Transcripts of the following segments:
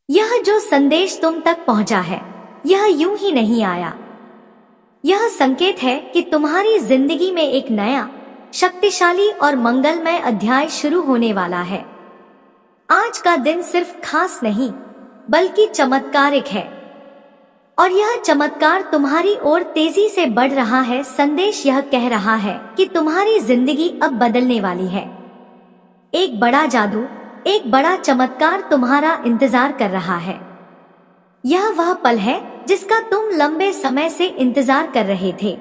यह जो संदेश तुम तक पहुंचा है, यह यूं ही नहीं आया। यह संकेत है कि तुम्हारी जिंदगी में एक नया, शक्तिशाली और मंगलमय अध्याय शुरू होने वाला है। आज का दिन सिर्फ खास नहीं, बल्कि चमत्कारिक है, और यह चमत्कार तुम्हारी ओर तेजी से बढ़ रहा है। संदेश यह कह रहा है कि तुम्हारी जिंदगी अब बदलने वाली है। एक बड़ा जादू, एक बड़ा चमत्कार तुम्हारा इंतजार कर रहा है। यह वह पल है जिसका तुम लंबे समय से इंतजार कर रहे थे।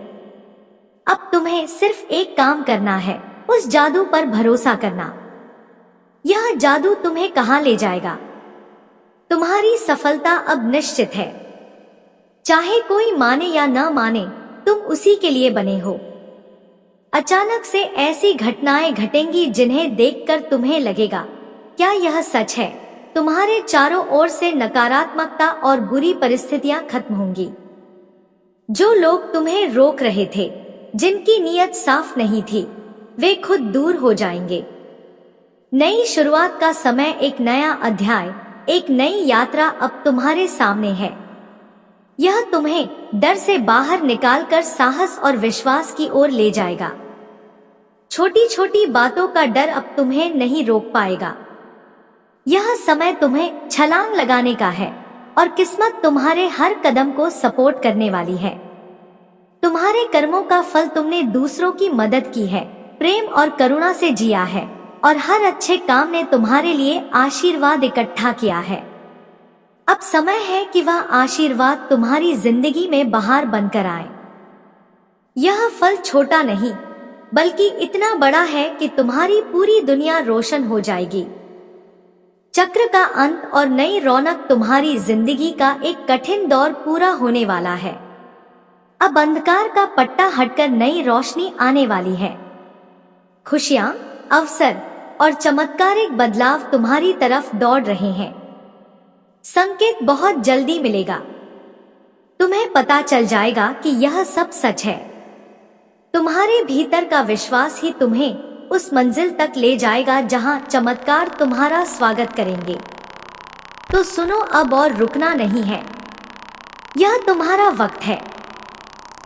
अब तुम्हें सिर्फ एक काम करना है, उस जादू पर भरोसा करना। यह जादू तुम्हें कहां ले जाएगा? तुम्हारी सफलता अब निश्चित है। चाहे कोई माने या न माने, तुम उसी के लिए बने हो। अचानक से ऐसी घटनाएं घटेंगी जिन्हें देखकर तुम्हें लगेगा, क्या यह सच है? तुम्हारे चारों ओर से नकारात्मकता और बुरी परिस्थितियां खत्म होंगी। जो लोग तुम्हें रोक रहे थे, जिनकी नीयत साफ नहीं थी, वे खुद दूर हो जाएंगे। नई शुरुआत का समय, एक नया अध्याय, एक नई यात्रा अब तुम्हारे सामने है। यह तुम्हें डर से बाहर निकालकर साहस और विश्वास की ओर ले जाएगा। छोटी छोटी बातों का डर अब तुम्हें नहीं रोक पाएगा। यह समय तुम्हें छलांग लगाने का है, और किस्मत तुम्हारे हर कदम को सपोर्ट करने वाली है। तुम्हारे कर्मों का फल, तुमने दूसरों की मदद की है, प्रेम और करुणा से जिया है, और हर अच्छे काम ने तुम्हारे लिए आशीर्वाद इकट्ठा किया है। अब समय है कि वह आशीर्वाद तुम्हारी जिंदगी में बहार बनकर आए। यह फल छोटा नहीं, बल्कि इतना बड़ा है कि तुम्हारी पूरी दुनिया रोशन हो जाएगी। चक्र का अंत और नई रौनक, तुम्हारी जिंदगी का एक कठिन दौर पूरा होने वाला है। अब अंधकार का पट्टा हटकर नई रोशनी आने वाली है। खुशियां, अवसर और चमत्कारिक बदलाव तुम्हारी तरफ दौड़ रहे हैं। संकेत बहुत जल्दी मिलेगा। तुम्हें पता चल जाएगा कि यह सब सच है। तुम्हारे भीतर का विश्वास ही तुम्हें उस मंजिल तक ले जाएगा जहां चमत्कार तुम्हारा स्वागत करेंगे। तो सुनो, अब और रुकना नहीं है। यह तुम्हारा वक्त है।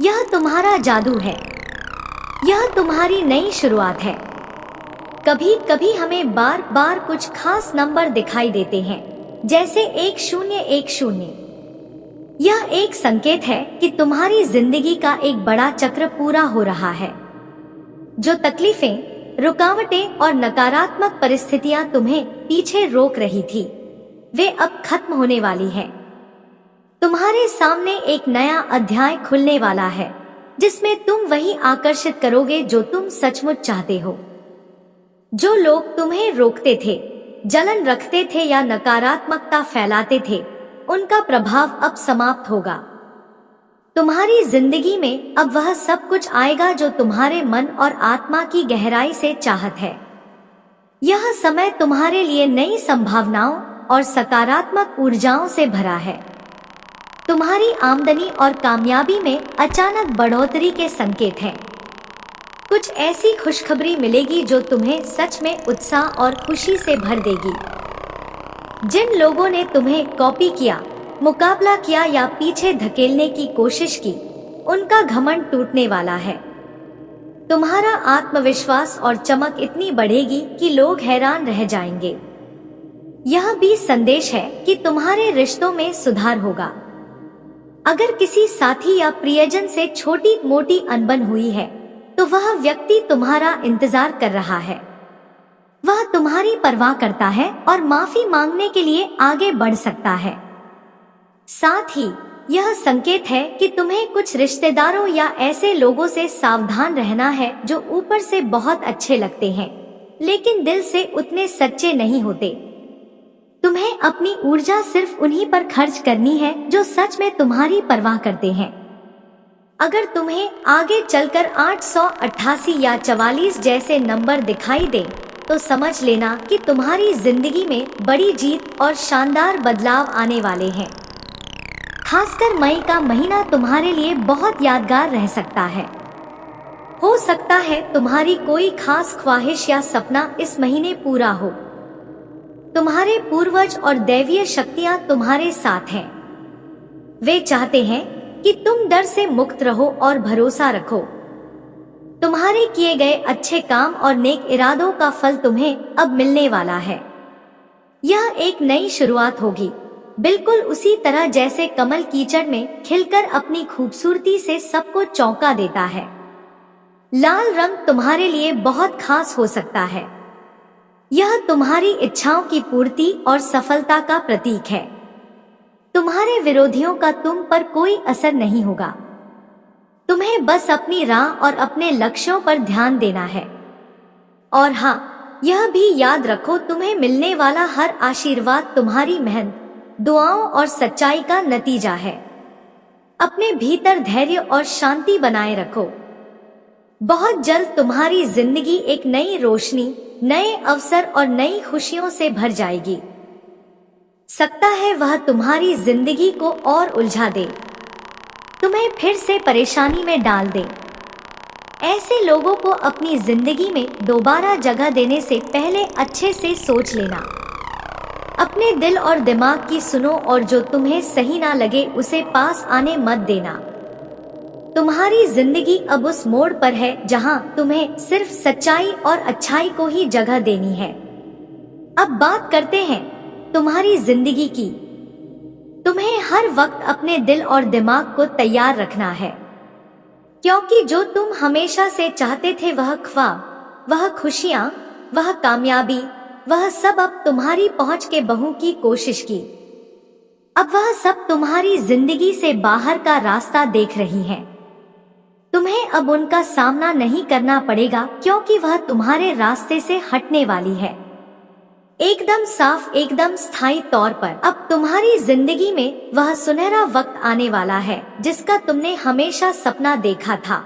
यह तुम्हारा जादू है। यह तुम्हारी नई शुरुआत है। कभी कभी हमें बार बार कुछ खास नंबर दिखाई देते हैं, जैसे 1010। यह एक संकेत है कि तुम्हारी जिंदगी का एक बड़ा चक्र पूरा हो रहा है। जो तकलीफें, रुकावटें और नकारात्मक परिस्थितियां तुम्हें पीछे रोक रही थी, वे अब खत्म होने वाली हैं। तुम्हारे सामने एक नया अध्याय खुलने वाला है, जिसमें तुम वही आकर्षित करोगे जो तुम सचमुच चाहते हो। जो लोग तुम्हें रोकते थे, जलन रखते थे या नकारात्मकता फैलाते थे, उनका प्रभाव अब समाप्त होगा। तुम्हारी जिंदगी में अब वह सब कुछ आएगा जो तुम्हारे मन और आत्मा की गहराई से चाहत है। यह समय तुम्हारे लिए नई संभावनाओं और सकारात्मक ऊर्जाओं से भरा है। तुम्हारी आमदनी और कामयाबी में अचानक बढ़ोतरी के संकेत हैं। कुछ ऐसी खुशखबरी मिलेगी जो तुम्हें सच में उत्साह और खुशी से भर देगी। जिन लोगों ने तुम्हें कॉपी किया, मुकाबला किया या पीछे धकेलने की कोशिश की, उनका घमंड टूटने वाला है। तुम्हारा आत्मविश्वास और चमक इतनी बढ़ेगी कि लोग हैरान रह जाएंगे। यह भी संदेश है कि तुम्हारे रिश्तों में सुधार होगा। अगर किसी साथी या प्रियजन से छोटी मोटी अनबन हुई है, तो वह व्यक्ति तुम्हारा इंतजार कर रहा है। वह तुम्हारी परवाह करता है और माफी मांगने के लिए आगे बढ़ सकता है। साथ ही यह संकेत है कि तुम्हें कुछ रिश्तेदारों या ऐसे लोगों से सावधान रहना है जो ऊपर से बहुत अच्छे लगते हैं, लेकिन दिल से उतने सच्चे नहीं होते। तुम्हें अपनी ऊर्जा सिर्फ उन्हीं पर खर्च करनी है जो सच में तुम्हारी परवाह करते हैं। अगर तुम्हें आगे चलकर 888 या 44 जैसे नंबर दिखाई दे, तो समझ लेना कि तुम्हारी जिंदगी में बड़ी जीत और शानदार बदलाव आने वाले हैं। खासकर मई का महीना तुम्हारे लिए बहुत यादगार रह सकता है। हो सकता है तुम्हारी कोई खास ख्वाहिश या सपना इस महीने पूरा हो। तुम्हारे पूर्वज और दैवीय शक्तियां तुम्हारे साथ हैं। वे चाहते हैं कि तुम डर से मुक्त रहो और भरोसा रखो। तुम्हारे किए गए अच्छे काम और नेक इरादों का फल तुम्हें अब मिलने वाला है। यह एक नई शुरुआत होगी, बिल्कुल उसी तरह जैसे कमल कीचड़ में खिलकर अपनी खूबसूरती से सबको चौंका देता है। लाल रंग तुम्हारे लिए बहुत खास हो सकता है। यह तुम्हारी इच्छाओं की पूर्ति और सफलता का प्रतीक है। तुम्हारे विरोधियों का तुम पर कोई असर नहीं होगा। तुम्हें बस अपनी राह और अपने लक्ष्यों पर ध्यान देना है। और हाँ, यह भी याद रखो, तुम्हें मिलने वाला हर आशीर्वाद तुम्हारी मेहनत, दुआओं और सच्चाई का नतीजा है। अपने भीतर धैर्य और शांति बनाए रखो। बहुत जल्द तुम्हारी जिंदगी एक नई रोशनी, नए अवसर और नई खुशियों से भर जाएगी। सकता है वह तुम्हारी जिंदगी को और उलझा दे, तुम्हें फिर से परेशानी में डाल दे। ऐसे लोगों को अपनी जिंदगी में दोबारा जगह देने से पहले अच्छे से सोच लेना। अपने दिल और दिमाग की सुनो और जो तुम्हें सही ना लगे उसे पास आने मत देना। तुम्हारी जिंदगी अब उस मोड़ पर है जहां तुम्हें सिर्फ सच्चाई और अच्छाई को ही जगह देनी है। अब बात करते हैं तुम्हारी जिंदगी की। तुम्हें हर वक्त अपने दिल और दिमाग को तैयार रखना है, क्योंकि जो तुम हमेशा से चाहते थे, वह ख्वाब, वह खुशियां, वह कामयाबी, वह सब अब तुम्हारी पहुंच के बहू की कोशिश की। अब वह सब तुम्हारी जिंदगी से बाहर का रास्ता देख रही है। तुम्हें अब उनका सामना नहीं करना पड़ेगा, क्योंकि वह तुम्हारे रास्ते से हटने वाली है। एकदम साफ, एकदम स्थायी तौर पर अब तुम्हारी जिंदगी में वह सुनहरा वक्त आने वाला है जिसका तुमने हमेशा सपना देखा था।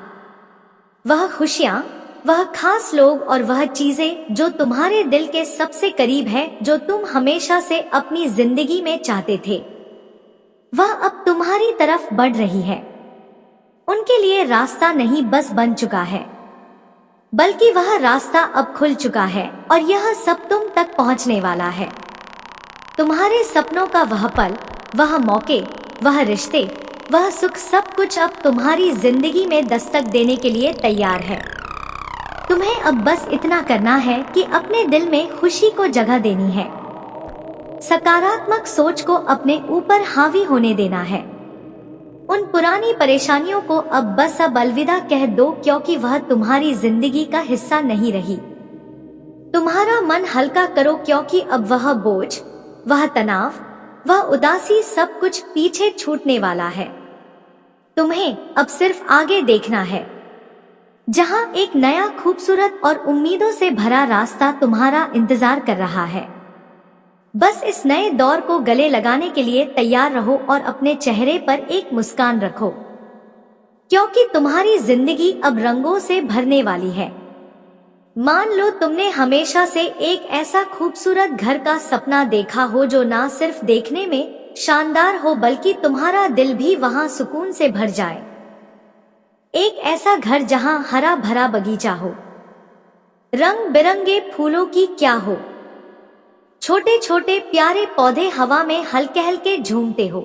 वह खुशियां, वह खास लोग और वह चीजें जो तुम्हारे दिल के सबसे करीब है, जो तुम हमेशा से अपनी जिंदगी में चाहते थे, वह अब तुम्हारी तरफ बढ़ रही है। उनके लिए रास्ता नहीं बस बन चुका है, बल्कि वह रास्ता अब खुल चुका है और यह सब तुम तक पहुंचने वाला है। तुम्हारे सपनों का वह पल, वह मौके, वह रिश्ते, वह सुख, सब कुछ अब तुम्हारी जिंदगी में दस्तक देने के लिए तैयार है। तुम्हें अब बस इतना करना है कि अपने दिल में खुशी को जगह देनी है, सकारात्मक सोच को अपने ऊपर हावी होने देना है। उन पुरानी परेशानियों को अब अलविदा कह दो, क्योंकि वह तुम्हारी जिंदगी का हिस्सा नहीं रही। तुम्हारा मन हल्का करो, क्योंकि अब वह बोझ, वह तनाव, वह उदासी, सब कुछ पीछे छूटने वाला है। तुम्हें अब सिर्फ आगे देखना है, जहां एक नया, खूबसूरत और उम्मीदों से भरा रास्ता तुम्हारा इंतजार कर रहा है। बस इस नए दौर को गले लगाने के लिए तैयार रहो और अपने चेहरे पर एक मुस्कान रखो, क्योंकि तुम्हारी जिंदगी अब रंगों से भरने वाली है। मान लो तुमने हमेशा से एक ऐसा खूबसूरत घर का सपना देखा हो जो ना सिर्फ देखने में शानदार हो, बल्कि तुम्हारा दिल भी वहां सुकून से भर जाए। एक ऐसा घर जहां हरा भरा बगीचा हो, रंग बिरंगे फूलों की क्या हो, छोटे छोटे प्यारे पौधे हवा में हल्के हल्के झूमते हो।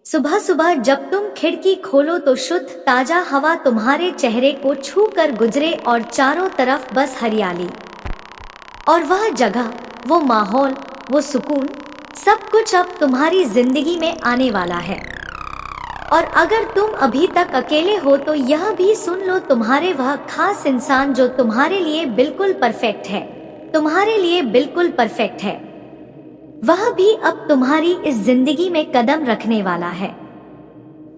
सुबह सुबह जब तुम खिड़की खोलो तो शुद्ध ताजा हवा तुम्हारे चेहरे को छू कर गुजरे और चारों तरफ बस हरियाली। और वह जगह, वो माहौल, वो सुकून, सब कुछ अब तुम्हारी जिंदगी में आने वाला है। और अगर तुम अभी तक अकेले हो तो यह भी सुन लो, तुम्हारे वह खास इंसान जो तुम्हारे लिए बिल्कुल परफेक्ट है, तुम्हारे लिए बिल्कुल परफेक्ट है, वह भी अब तुम्हारी इस जिंदगी में कदम रखने वाला है।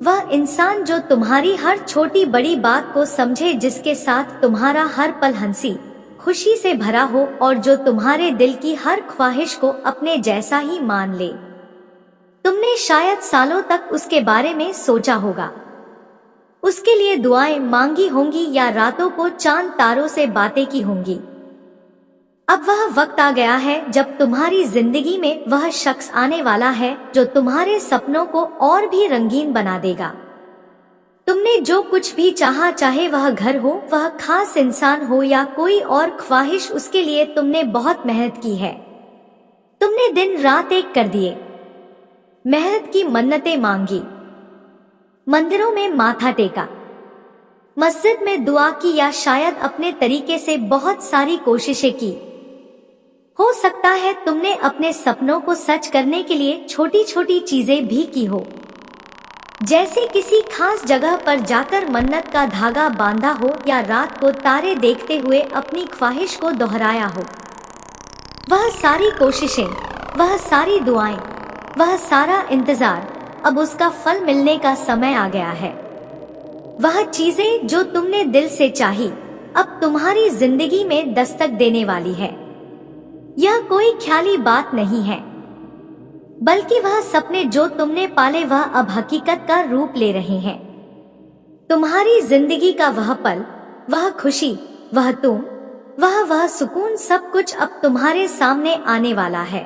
वह इंसान जो तुम्हारी हर छोटी बड़ी बात को समझे, जिसके साथ तुम्हारा हर पल हंसी खुशी से भरा हो और जो तुम्हारे दिल की हर ख्वाहिश को अपने जैसा ही मान ले। तुमने शायद सालों तक उसके बारे में सोचा होगा, उसके लिए दुआएं मांगी होंगी या रातों को चांद तारों से बातें की होंगी। अब वह वक्त आ गया है जब तुम्हारी जिंदगी में वह शख्स आने वाला है जो तुम्हारे सपनों को और भी रंगीन बना देगा। तुमने जो कुछ भी चाहा, चाहे वह घर हो, वह खास इंसान हो या कोई और ख्वाहिश, उसके लिए तुमने बहुत मेहनत की है। तुमने दिन रात एक कर दिए, मेहनत की मन्नतें मांगी, मंदिरों में माथा टेका, मस्जिद में दुआ की या शायद अपने तरीके से बहुत सारी कोशिशें की। हो सकता है तुमने अपने सपनों को सच करने के लिए छोटी छोटी चीजें भी की हो, जैसे किसी खास जगह पर जाकर मन्नत का धागा बांधा हो या रात को तारे देखते हुए अपनी ख्वाहिश को दोहराया हो। वह सारी कोशिशें, वह सारी दुआएं, वह सारा इंतजार, अब उसका फल मिलने का समय आ गया है। वह चीजें जो तुमने दिल से चाही, अब तुम्हारी जिंदगी में दस्तक देने वाली है। यह कोई ख्याली बात नहीं है, बल्कि वह सपने जो तुमने पाले वह अब हकीकत का रूप ले रहे हैं। तुम्हारी जिंदगी का वह पल, वह खुशी, वह तुम, वह सुकून, सब कुछ अब तुम्हारे सामने आने वाला है।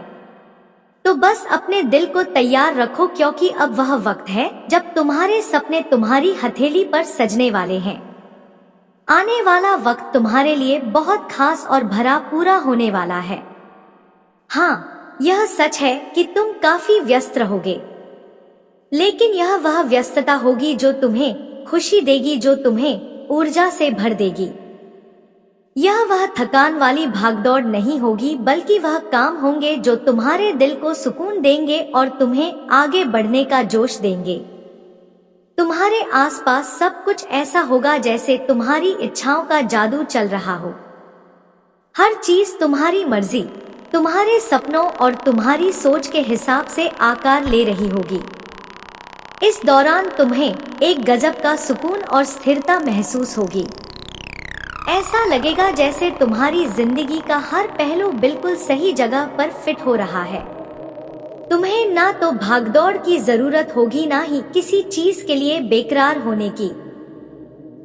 तो बस अपने दिल को तैयार रखो, क्योंकि अब वह वक्त है जब तुम्हारे सपने तुम्हारी हथेली पर सजने वाले हैं। आने वाला वक्त तुम्हारे लिए बहुत खास और भरा पूरा होने वाला है। हाँ, यह सच है कि तुम काफी व्यस्त रहोगे, लेकिन यह वह व्यस्तता होगी जो तुम्हें खुशी देगी, जो तुम्हें ऊर्जा से भर देगी। यह वह थकान वाली भागदौड़ नहीं होगी, बल्कि वह काम होंगे जो तुम्हारे दिल को सुकून देंगे और तुम्हें आगे बढ़ने का जोश देंगे। तुम्हारे आसपास सब कुछ ऐसा होगा जैसे तुम्हारी इच्छाओं का जादू चल रहा हो। हर चीज तुम्हारी मर्जी, तुम्हारे सपनों और तुम्हारी सोच के हिसाब से आकार ले रही होगी। इस दौरान तुम्हें एक गजब का सुकून और स्थिरता महसूस होगी। ऐसा लगेगा जैसे तुम्हारी जिंदगी का हर पहलू बिल्कुल सही जगह पर फिट हो रहा है। तुम्हें ना तो भागदौड़ की जरूरत होगी, ना ही किसी चीज के लिए बेकरार होने की।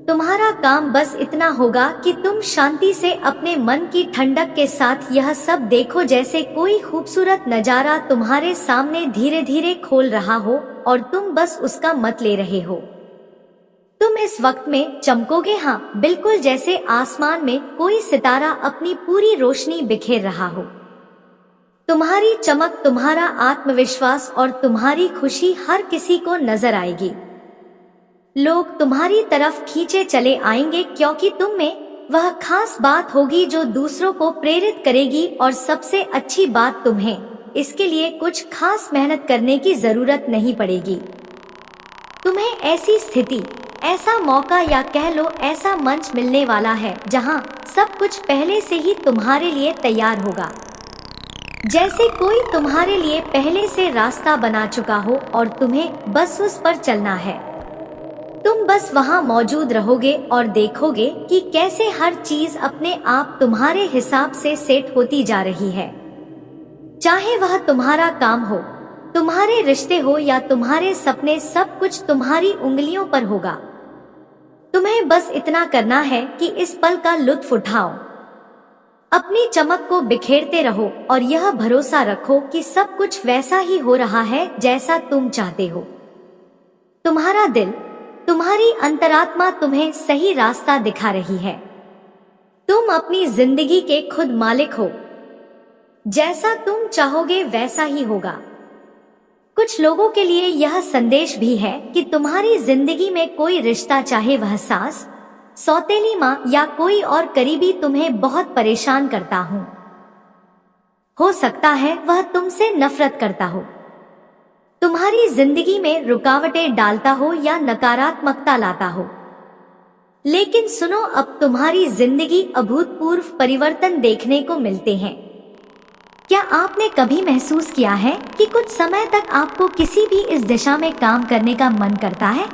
तुम्हारा काम बस इतना होगा कि तुम शांति से अपने मन की ठंडक के साथ यह सब देखो, जैसे कोई खूबसूरत नजारा तुम्हारे सामने धीरे धीरे खोल रहा हो और तुम बस उसका मत ले रहे हो। तुम इस वक्त में चमकोगे, हाँ, बिल्कुल जैसे आसमान में कोई सितारा अपनी पूरी रोशनी बिखेर रहा हो। तुम्हारी चमक, तुम्हारा आत्मविश्वास और तुम्हारी खुशी हर किसी को नजर आएगी। लोग तुम्हारी तरफ खींचे चले आएंगे, क्योंकि तुम में वह खास बात होगी जो दूसरों को प्रेरित करेगी। और सबसे अच्छी बात, तुम्हें इसके लिए कुछ खास मेहनत करने की जरूरत नहीं पड़ेगी। तुम्हें ऐसी स्थिति, ऐसा मौका या कह लो ऐसा मंच मिलने वाला है जहां सब कुछ पहले से ही तुम्हारे लिए तैयार होगा, जैसे कोई तुम्हारे लिए पहले से रास्ता बना चुका हो और तुम्हें बस उस पर चलना है। तुम बस वहां मौजूद रहोगे और देखोगे कि कैसे हर चीज अपने आप तुम्हारे हिसाब से सेट होती जा रही है। चाहे वह तुम्हारा काम हो, तुम्हारे रिश्ते हो या तुम्हारे सपने, सब कुछ तुम्हारी उंगलियों पर होगा। तुम्हें बस इतना करना है कि इस पल का लुत्फ उठाओ, अपनी चमक को बिखेरते रहो और यह भरोसा रखो कि सब कुछ वैसा ही हो रहा है जैसा तुम चाहते हो। तुम्हारा दिल, तुम्हारी अंतरात्मा तुम्हें सही रास्ता दिखा रही है। तुम अपनी जिंदगी के खुद मालिक हो। जैसा तुम चाहोगे वैसा ही होगा। कुछ लोगों के लिए यह संदेश भी है कि तुम्हारी जिंदगी में कोई रिश्ता, चाहे वह सास, सौतेली माँ या कोई और करीबी, तुम्हें बहुत परेशान करता हो सकता है वह तुमसे नफरत करता हो, तुम्हारी जिंदगी में रुकावटें डालता हो या नकारात्मकता लाता हो। लेकिन सुनो, अब तुम्हारी जिंदगी अभूतपूर्व परिवर्तन देखने को मिलते हैं। क्या आपने कभी महसूस किया है कि कुछ समय तक आपको किसी भी इस दिशा में काम करने का मन करता है,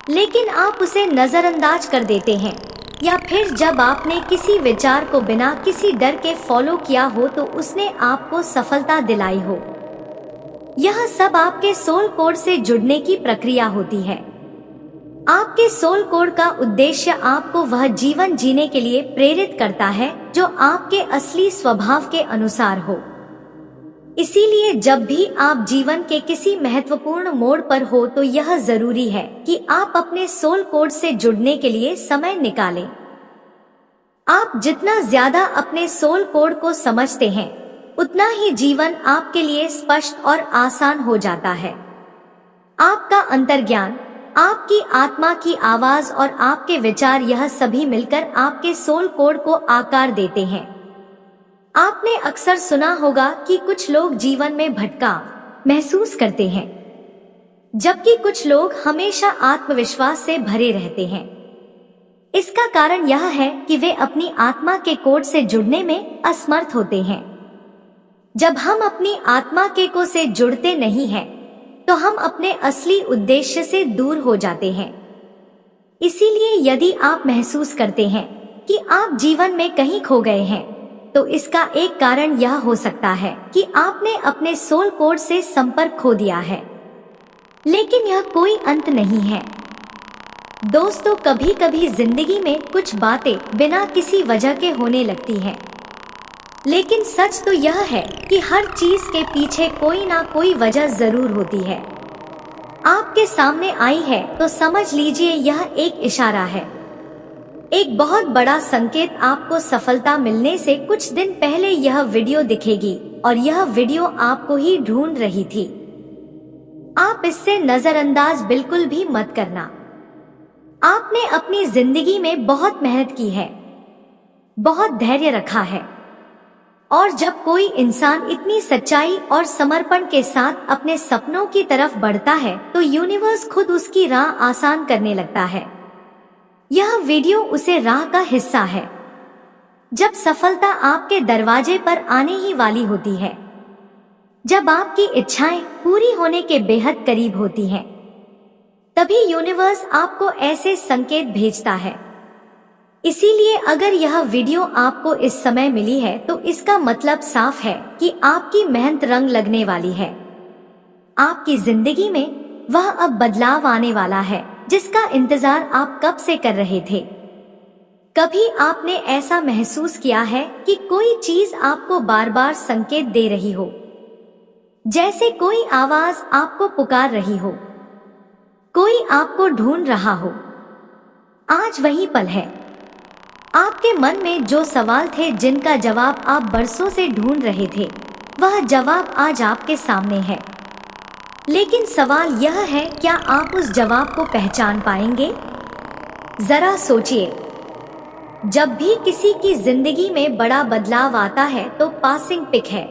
लेकिन आप उसे नजरअंदाज कर देते हैं, या फिर जब आपने किसी विचार को बिना किसी डर के फॉलो किया हो तो उसने आपको सफलता दिलाई हो? यह सब आपके सोल कोड से जुड़ने की प्रक्रिया होती है। आपके सोल कोड का उद्देश्य आपको वह जीवन जीने के लिए प्रेरित करता है जो आपके असली स्वभाव के अनुसार हो। इसीलिए जब भी आप जीवन के किसी महत्वपूर्ण मोड़ पर हो तो यह जरूरी है कि आप अपने सोल कोड से जुड़ने के लिए समय निकालें। आप जितना ज्यादा अपने सोल कोड को समझते हैं, उतना ही जीवन आपके लिए स्पष्ट और आसान हो जाता है। आपका अंतर्ज्ञान, आपकी आत्मा की आवाज और आपके विचार, यह सभी मिलकर आपके सोल कोड को आकार देते हैं। आपने अक्सर सुना होगा कि कुछ लोग जीवन में भटकाव महसूस करते हैं, जबकि कुछ लोग हमेशा आत्मविश्वास से भरे रहते हैं। इसका कारण यह है कि वे अपनी आत्मा के कोड से जुड़ने में असमर्थ होते हैं। जब हम अपनी आत्मा के कोड से जुड़ते नहीं हैं, तो हम अपने असली उद्देश्य से दूर हो जाते हैं। इसीलिए यदि आप महसूस करते हैं कि आप जीवन में कहीं खो गए हैं, तो इसका एक कारण यह हो सकता है कि आपने अपने सोल कोड से संपर्क खो दिया है। लेकिन यह कोई अंत नहीं है। दोस्तों, कभी कभी जिंदगी में कुछ बातें बिना किसी वजह के होने लगती हैं, लेकिन सच तो यह है कि हर चीज के पीछे कोई ना कोई वजह जरूर होती है। आपके सामने आई है तो समझ लीजिए यह एक इशारा है, एक बहुत बड़ा संकेत। आपको सफलता मिलने से कुछ दिन पहले यह वीडियो दिखेगी और यह वीडियो आपको ही ढूंढ रही थी। आप इससे नजरअंदाज बिल्कुल भी मत करना। आपने अपनी जिंदगी में बहुत मेहनत की है, बहुत धैर्य रखा है, और जब कोई इंसान इतनी सच्चाई और समर्पण के साथ अपने सपनों की तरफ बढ़ता है, तो यूनिवर्स खुद उसकी राह आसान करने लगता है। यह वीडियो उसे राह का हिस्सा है। जब सफलता आपके दरवाजे पर आने ही वाली होती है, जब आपकी इच्छाएं पूरी होने के बेहद करीब होती हैं, तभी यूनिवर्स आपको ऐसे संकेत भेजता है। इसीलिए अगर यह वीडियो आपको इस समय मिली है, तो इसका मतलब साफ है कि आपकी मेहनत रंग लगने वाली है। आपकी जिंदगी में वह अब बदलाव आने वाला है जिसका इंतजार आप कब से कर रहे थे। कभी आपने ऐसा महसूस किया है कि कोई चीज आपको बार बार संकेत दे रही हो, जैसे कोई आवाज आपको पुकार रही हो, कोई आपको ढूंढ रहा हो? आज वही पल है। आपके मन में जो सवाल थे, जिनका जवाब आप बरसों से ढूंढ रहे थे, वह जवाब आज आपके सामने है। लेकिन सवाल यह है, क्या आप उस जवाब को पहचान पाएंगे? जरा सोचिए, जब भी किसी की जिंदगी में बड़ा बदलाव आता है तो पासिंग पिक है।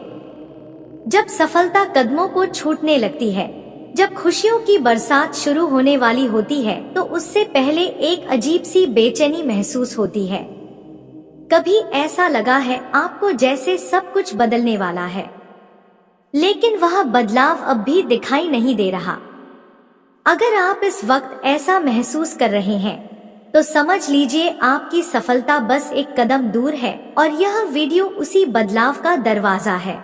जब सफलता कदमों को छूटने लगती है, जब खुशियों की बरसात शुरू होने वाली होती है, तो उससे पहले एक अजीब सी बेचैनी महसूस होती है। कभी ऐसा लगा है आपको जैसे सब कुछ बदलने वाला है, लेकिन वह बदलाव अब भी दिखाई नहीं दे रहा। अगर आप इस वक्त ऐसा महसूस कर रहे हैं, तो समझ लीजिए आपकी सफलता बस एक कदम दूर है और यह वीडियो उसी बदलाव का दरवाजा है।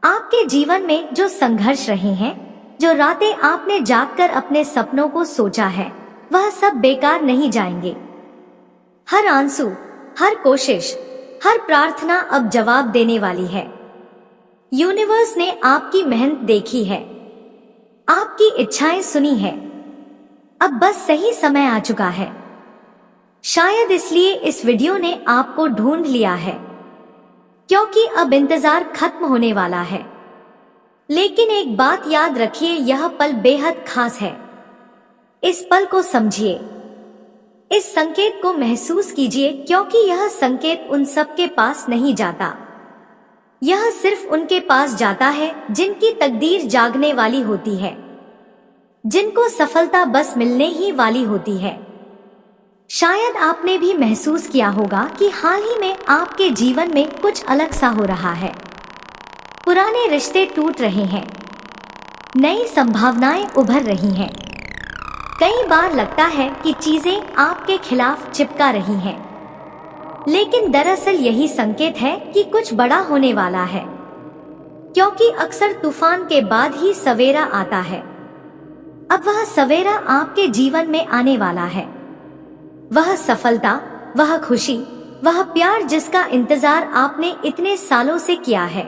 आपके जीवन में जो संघर्ष रहे हैं, जो रातें आपने जागकर अपने सपनों को सोचा है, वह सब बेकार नहीं जाएंगे। हर आंसू, हर कोशिश, हर प्रार्थना अब जवाब देने वाली है। यूनिवर्स ने आपकी मेहनत देखी है, आपकी इच्छाएं सुनी है। अब बस सही समय आ चुका है। शायद इसलिए इस वीडियो ने आपको ढूंढ लिया है, क्योंकि अब इंतजार खत्म होने वाला है। लेकिन एक बात याद रखिए, यह पल बेहद खास है। इस पल को समझिए, इस संकेत को महसूस कीजिए, क्योंकि यह संकेत उन सब के पास नहीं जाता। यह सिर्फ उनके पास जाता है जिनकी तकदीर जागने वाली होती है, जिनको सफलता बस मिलने ही वाली होती है। शायद आपने भी महसूस किया होगा कि हाल ही में आपके जीवन में कुछ अलग सा हो रहा है। पुराने रिश्ते टूट रहे हैं, नई संभावनाएं उभर रही हैं। कई बार लगता है कि चीजें आपके खिलाफ चिपका रही हैं, लेकिन दरअसल यही संकेत है कि कुछ बड़ा होने वाला है, क्योंकि अक्सर तूफान के बाद ही सवेरा आता है। अब वह सवेरा आपके जीवन में आने वाला है। वह सफलता, वह खुशी, वह प्यार जिसका इंतजार आपने इतने सालों से किया है।